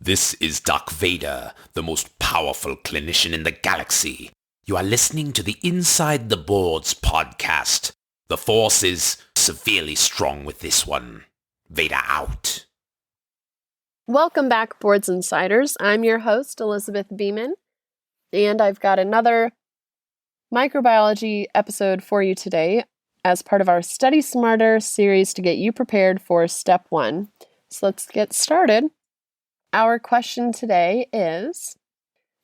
This is Doc Vader, the most powerful clinician in the galaxy. You are listening to the Inside the Boards podcast. The Force is severely strong with this one. Vader out. Welcome back, Boards Insiders. I'm your host, Elizabeth Beeman, and I've got another microbiology episode for you today as part of our Study Smarter series to get you prepared for Step 1. So let's get started. Our question today is,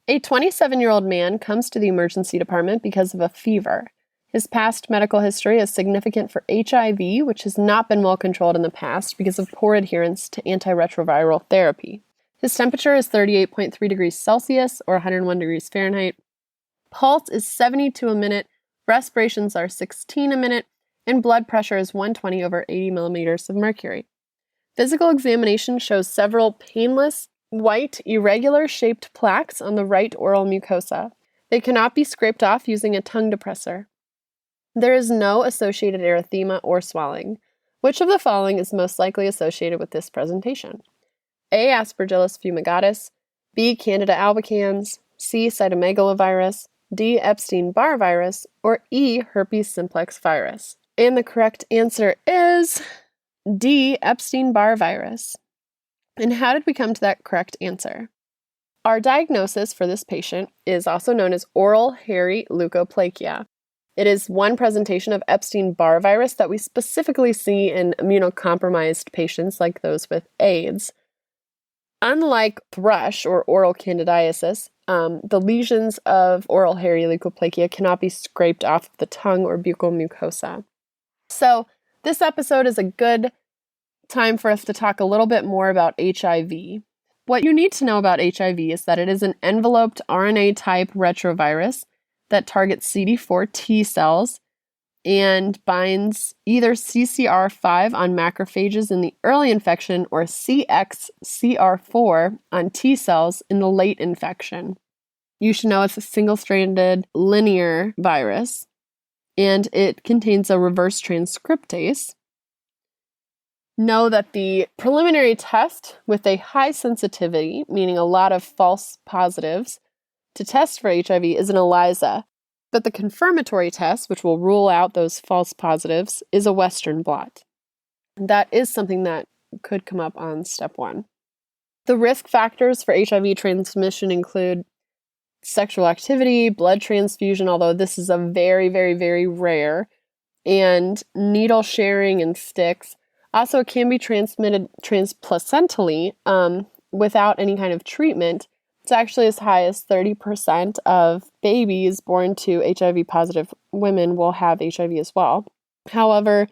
a 27-year-old man comes to the emergency department because of a fever. His past medical history is significant for HIV, which has not been well controlled in the past because of poor adherence to antiretroviral therapy. His temperature is 38.3 degrees Celsius or 101 degrees Fahrenheit. Pulse is 72 a minute, respirations are 16 a minute, and blood pressure is 120 over 80 millimeters of mercury. Physical examination shows several painless, white, irregular-shaped plaques on the right oral mucosa. They cannot be scraped off using a tongue depressor. There is no associated erythema or swelling. Which of the following is most likely associated with this presentation? A. Aspergillus fumigatus, B. Candida albicans, C. Cytomegalovirus, D. Epstein-Barr virus, or E. Herpes simplex virus. And the correct answer is D. Epstein-Barr virus. And how did we come to that correct answer? Our diagnosis for this patient is also known as oral hairy leukoplakia. It is one presentation of Epstein-Barr virus that we specifically see in immunocompromised patients like those with AIDS. Unlike thrush or oral candidiasis, the lesions of oral hairy leukoplakia cannot be scraped off of the tongue or buccal mucosa. So this episode is a good time for us to talk a little bit more about HIV. What you need to know about HIV is that it is an enveloped RNA-type retrovirus that targets CD4 T cells and binds either CCR5 on macrophages in the early infection or CXCR4 on T cells in the late infection. You should know it's a single-stranded linear virus, and it contains a reverse transcriptase. Know that the preliminary test with a high sensitivity, meaning a lot of false positives, to test for HIV is an ELISA, but the confirmatory test, which will rule out those false positives, is a Western blot. That is something that could come up on Step 1. The risk factors for HIV transmission include sexual activity, blood transfusion, although this is a very, very, very rare, and needle sharing and sticks. Also, it can be transmitted transplacentally without any kind of treatment. It's actually as high as 30% of babies born to HIV-positive women will have HIV as well. However,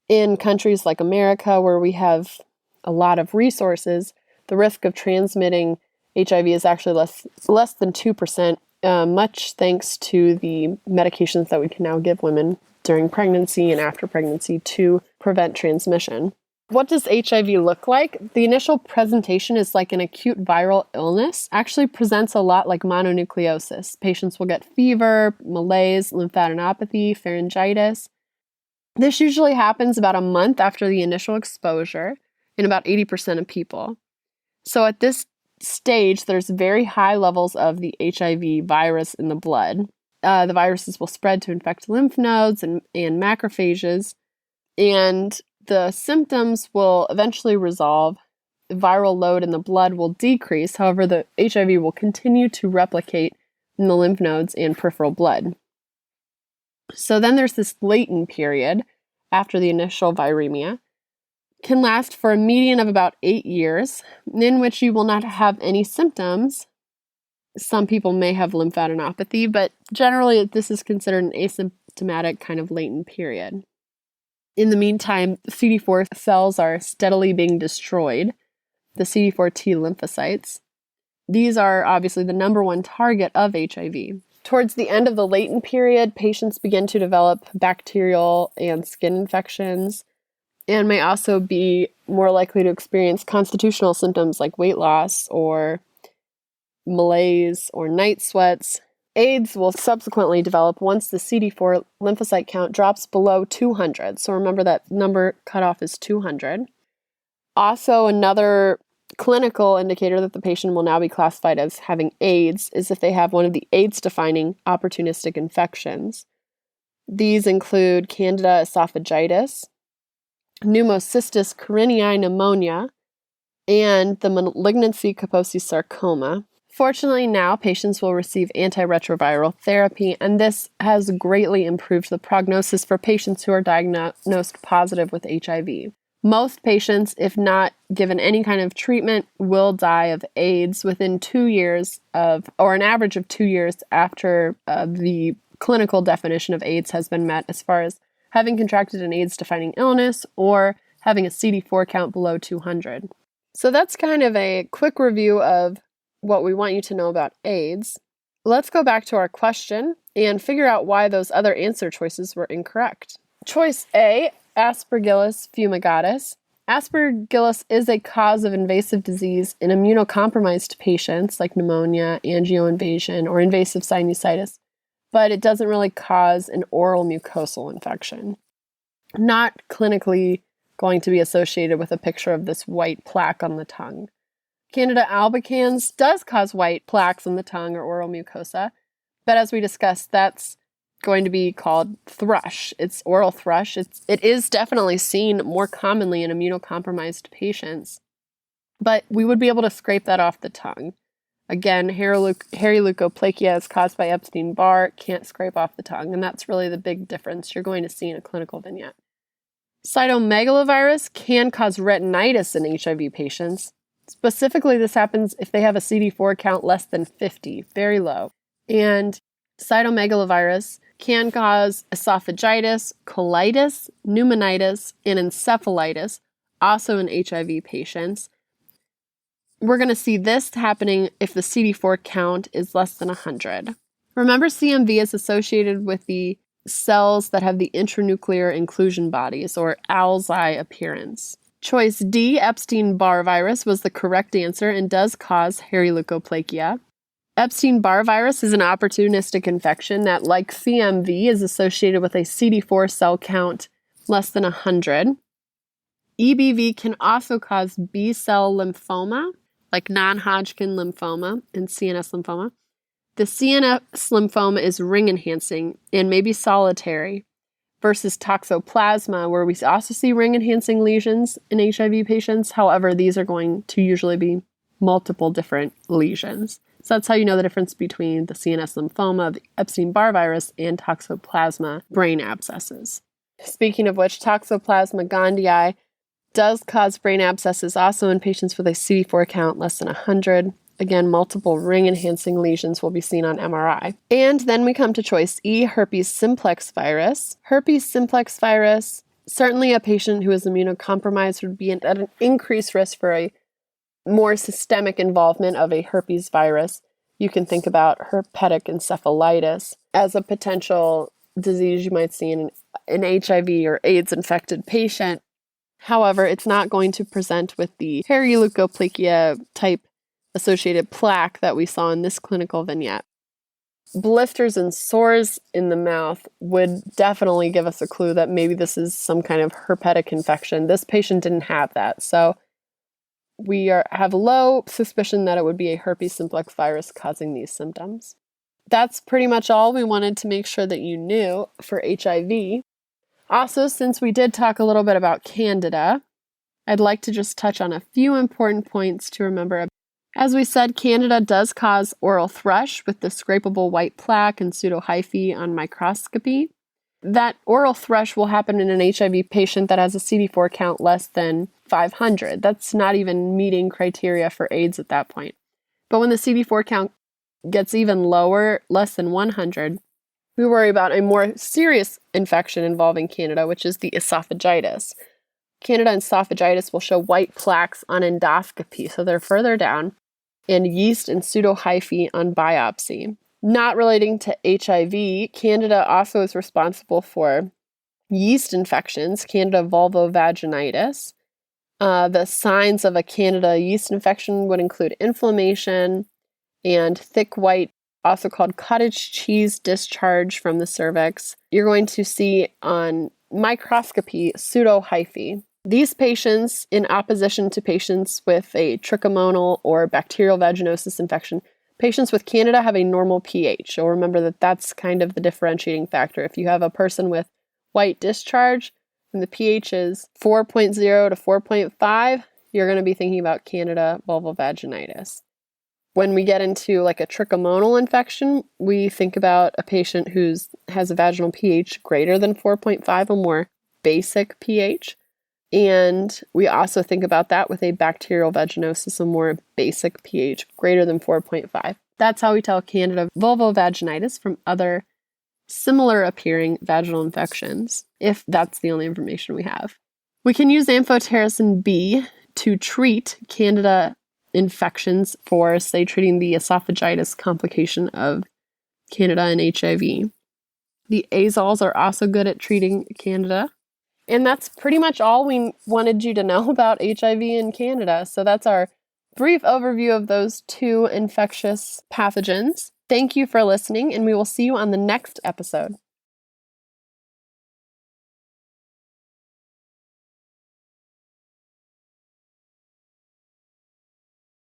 in countries like America, where we have a lot of resources, the risk of transmitting HIV is actually less than 2%, much thanks to the medications that we can now give women during pregnancy and after pregnancy to prevent transmission. What does HIV look like? The initial presentation is like an acute viral illness, actually presents a lot like mononucleosis. Patients will get fever, malaise, lymphadenopathy, pharyngitis. This usually happens about a month after the initial exposure in about 80% of people. So at this stage, there's very high levels of the HIV virus in the blood. The viruses will spread to infect lymph nodes and macrophages, and the symptoms will eventually resolve. The viral load in the blood will decrease. However, the HIV will continue to replicate in the lymph nodes and peripheral blood. So then there's this latent period after the initial viremia. Can last for a median of about 8 years, in which you will not have any symptoms. Some people may have lymphadenopathy, but generally this is considered an asymptomatic kind of latent period. In the meantime, CD4 cells are steadily being destroyed, the CD4 T lymphocytes. These are obviously the number one target of HIV. Towards the end of the latent period, patients begin to develop bacterial and skin infections, and may also be more likely to experience constitutional symptoms like weight loss or malaise or night sweats. AIDS will subsequently develop once the CD4 lymphocyte count drops below 200. So remember that number cutoff is 200. Also, another clinical indicator that the patient will now be classified as having AIDS is if they have one of the AIDS-defining opportunistic infections. These include Candida esophagitis, pneumocystis carinii pneumonia, and the malignancy Kaposi sarcoma. Fortunately, now patients will receive antiretroviral therapy, and this has greatly improved the prognosis for patients who are diagnosed positive with HIV. Most patients, if not given any kind of treatment, will die of AIDS within 2 years or an average of 2 years after the clinical definition of AIDS has been met, as far as having contracted an AIDS-defining illness or having a CD4 count below 200. So that's kind of a quick review of what we want you to know about AIDS. Let's go back to our question and figure out why those other answer choices were incorrect. Choice A, Aspergillus fumigatus. Aspergillus is a cause of invasive disease in immunocompromised patients like pneumonia, angioinvasion, or invasive sinusitis, but it doesn't really cause an oral mucosal infection. Not clinically going to be associated with a picture of this white plaque on the tongue. Candida albicans does cause white plaques on the tongue or oral mucosa, but as we discussed, that's going to be called thrush. It's oral thrush. It is definitely seen more commonly in immunocompromised patients, but we would be able to scrape that off the tongue. Again, hairy leukoplakia is caused by Epstein-Barr, can't scrape off the tongue, and that's really the big difference you're going to see in a clinical vignette. Cytomegalovirus can cause retinitis in HIV patients. Specifically, this happens if they have a CD4 count less than 50, very low. And cytomegalovirus can cause esophagitis, colitis, pneumonitis, and encephalitis, also in HIV patients. We're going to see this happening if the CD4 count is less than 100. Remember, CMV is associated with the cells that have the intranuclear inclusion bodies, or ALZI appearance. Choice D, Epstein-Barr virus, was the correct answer and does cause hairy leukoplakia. Epstein-Barr virus is an opportunistic infection that, like CMV, is associated with a CD4 cell count less than 100. EBV can also cause B-cell lymphoma, like non-Hodgkin lymphoma and CNS lymphoma. The CNS lymphoma is ring-enhancing and may be solitary, versus toxoplasma, where we also see ring-enhancing lesions in HIV patients. However, these are going to usually be multiple different lesions. So that's how you know the difference between the CNS lymphoma, the Epstein-Barr virus, and toxoplasma brain abscesses. Speaking of which, Toxoplasma gondii does cause brain abscesses also in patients with a CD4 count less than 100. Again, multiple ring-enhancing lesions will be seen on MRI. And then we come to choice E, herpes simplex virus. Herpes simplex virus, certainly a patient who is immunocompromised would be at an increased risk for a more systemic involvement of a herpes virus. You can think about herpetic encephalitis as a potential disease you might see in an HIV or AIDS-infected patient. However, it's not going to present with the hairy leukoplakia type associated plaque that we saw in this clinical vignette. Blisters and sores in the mouth would definitely give us a clue that maybe this is some kind of herpetic infection. This patient didn't have that, so we have low suspicion that it would be a herpes simplex virus causing these symptoms. That's pretty much all we wanted to make sure that you knew for HIV. Also, since we did talk a little bit about Candida, I'd like to just touch on a few important points to remember. As we said, Candida does cause oral thrush with the scrapable white plaque and pseudohyphae on microscopy. That oral thrush will happen in an HIV patient that has a CD4 count less than 500. That's not even meeting criteria for AIDS at that point. But when the CD4 count gets even lower, less than 100, we worry about a more serious infection involving Candida, which is the esophagitis. Candida esophagitis will show white plaques on endoscopy, so they're further down, and yeast and pseudohyphae on biopsy. Not relating to HIV, Candida also is responsible for yeast infections, Candida vulvovaginitis. The signs of a Candida yeast infection would include inflammation and thick white, also called cottage cheese discharge from the cervix. You're going to see on microscopy pseudohyphae. These patients, in opposition to patients with a trichomonal or bacterial vaginosis infection, patients with Candida have a normal pH. So remember that that's kind of the differentiating factor. If you have a person with white discharge and the pH is 4.0 to 4.5, you're going to be thinking about Candida vulvovaginitis. When we get into like a trichomonal infection, we think about a patient who has a vaginal pH greater than 4.5, a more basic pH. And we also think about that with a bacterial vaginosis, a more basic pH greater than 4.5. That's how we tell Candida vulvovaginitis from other similar appearing vaginal infections, if that's the only information we have. We can use amphotericin B to treat Candida infections for, say, treating the esophagitis complication of Candida and HIV. The azoles are also good at treating Candida. And that's pretty much all we wanted you to know about HIV and Candida. So that's our brief overview of those two infectious pathogens. Thank you for listening, and we will see you on the next episode.